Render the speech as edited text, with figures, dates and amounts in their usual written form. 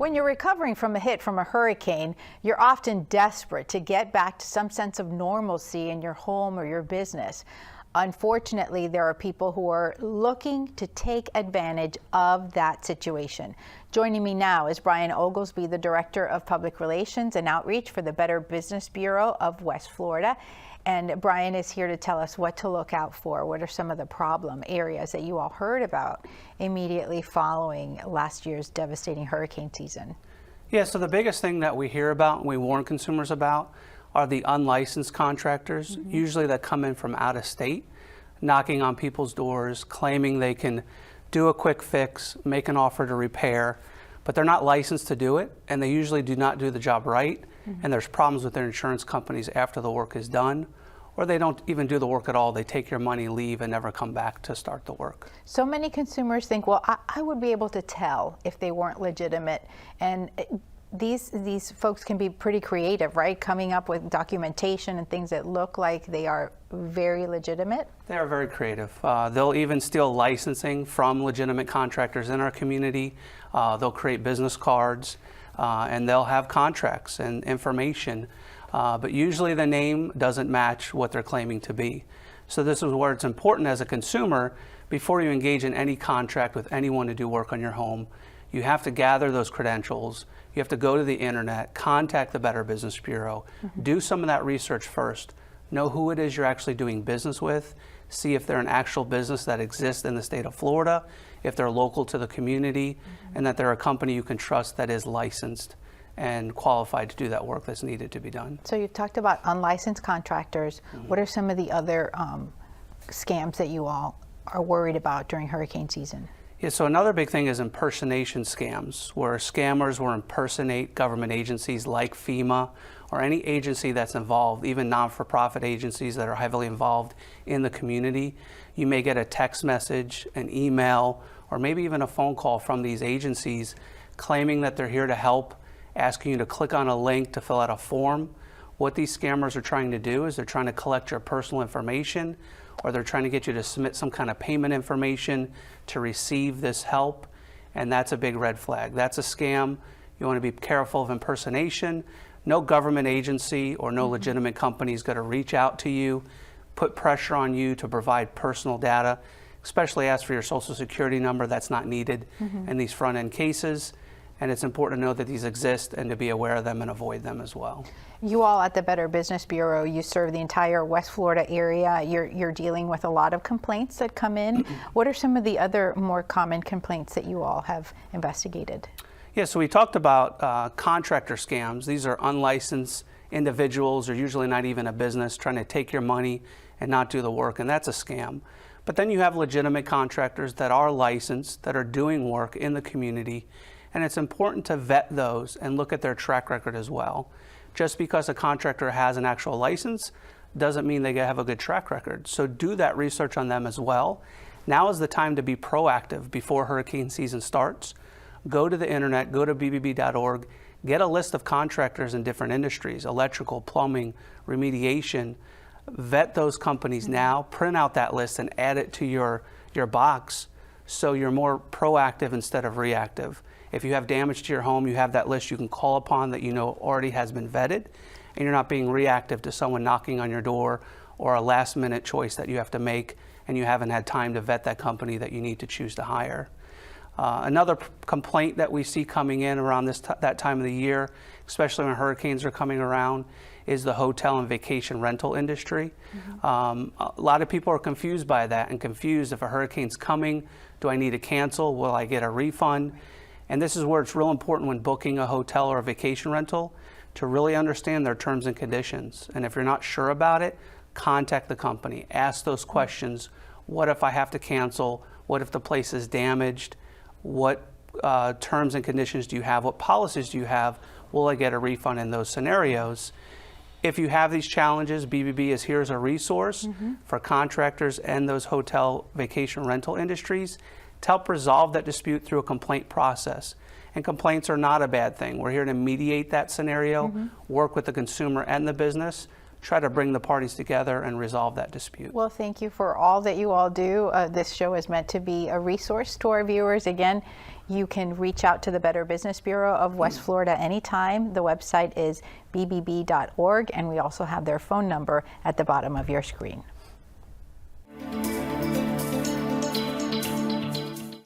When you're recovering from a hit from a hurricane, you're often desperate to get back to some sense of normalcy in your home or your business. Unfortunately, there are people who are looking to take advantage of that situation. Joining me now is Bryan Oglesby, the Director of Public Relations and Outreach for the Better Business Bureau of West Florida. And Bryan is here to tell us what to look out for. What are some of the problem areas that you all heard about immediately following last year's devastating hurricane season? Yeah, so the biggest thing that we hear about and we warn consumers about are the unlicensed contractors, usually that come in from out of state, knocking on people's doors, claiming they can do a quick fix, make an offer to repair, but they're not licensed to do it, and they usually do not do the job right, and there's problems with their insurance companies after the work is done, or they don't even do the work at all. They take your money, leave, and never come back to start the work. So many consumers think, well, I would be able to tell if they weren't legitimate, and these folks can be pretty creative, right? Coming up with documentation and things that look like they are very legitimate. They are very creative. They'll even steal licensing from legitimate contractors in our community. They'll create business cards, and they'll have contracts and information, but usually the name doesn't match what they're claiming to be. So this is where it's important as a consumer, before you engage in any contract with anyone to do work on your home, you have to gather those credentials. You have to go to the internet, contact the Better Business Bureau, do some of that research first, know who it is you're actually doing business with, see if they're an actual business that exists in the state of Florida, if they're local to the community, and that they're a company you can trust that is licensed and qualified to do that work that's needed to be done. So you've talked about unlicensed contractors. What are some of the other scams that you all are worried about during hurricane season? Yeah, so another big thing is impersonation scams, where scammers will impersonate government agencies like FEMA or any agency that's involved, even non-for-profit agencies that are heavily involved in the community. You may get a text message, an email, or maybe even a phone call from these agencies claiming that they're here to help, asking you to click on a link to fill out a form. What these scammers are trying to do is they're trying to collect your personal information, or they're trying to get you to submit some kind of payment information to receive this help, and that's a big red flag. That's a scam. You want to be careful of impersonation. No government agency or no legitimate company is going to reach out to you, put pressure on you to provide personal data, especially ask for your social security number. That's not needed in these front-end cases. And it's important to know that these exist and to be aware of them and avoid them as well. You all at the Better Business Bureau, you serve the entire West Florida area. You're dealing with a lot of complaints that come in. What are some of the other more common complaints that you all have investigated? Yeah, so we talked about contractor scams. These are unlicensed individuals, or usually not even a business, trying to take your money and not do the work, and that's a scam. But then you have legitimate contractors that are licensed, that are doing work in the community, and it's important to vet those and look at their track record as well. Just because a contractor has an actual license doesn't mean they have a good track record. So do that research on them as well. Now is the time to be proactive before hurricane season starts. Go to the internet, go to bbb.org, get a list of contractors in different industries, electrical, plumbing, remediation. Vet those companies now, print out that list and add it to your box so you're more proactive instead of reactive. If you have damage to your home, you have that list you can call upon that you know already has been vetted, and you're not being reactive to someone knocking on your door or a last minute choice that you have to make and you haven't had time to vet that company that you need to choose to hire. Another complaint that we see coming in around that time of the year, especially when hurricanes are coming around, is the hotel and vacation rental industry. A lot of people are confused by that and confused if a hurricane's coming, do I need to cancel? Will I get a refund? And this is where it's real important when booking a hotel or a vacation rental to really understand their terms and conditions. And if you're not sure about it, contact the company, ask those questions. What if I have to cancel? What if the place is damaged? What terms and conditions do you have? What policies do you have? Will I get a refund in those scenarios? If you have these challenges, BBB is here as a resource for contractors and those hotel vacation rental industries to help resolve that dispute through a complaint process. And complaints are not a bad thing. We're here to mediate that scenario, work with the consumer and the business try to bring the parties together and resolve that dispute. Well, thank you for all that you all do. This show is meant to be a resource to our viewers. Again, you can reach out to the Better Business Bureau of West Florida anytime. The website is bbb.org, and we also have their phone number at the bottom of your screen.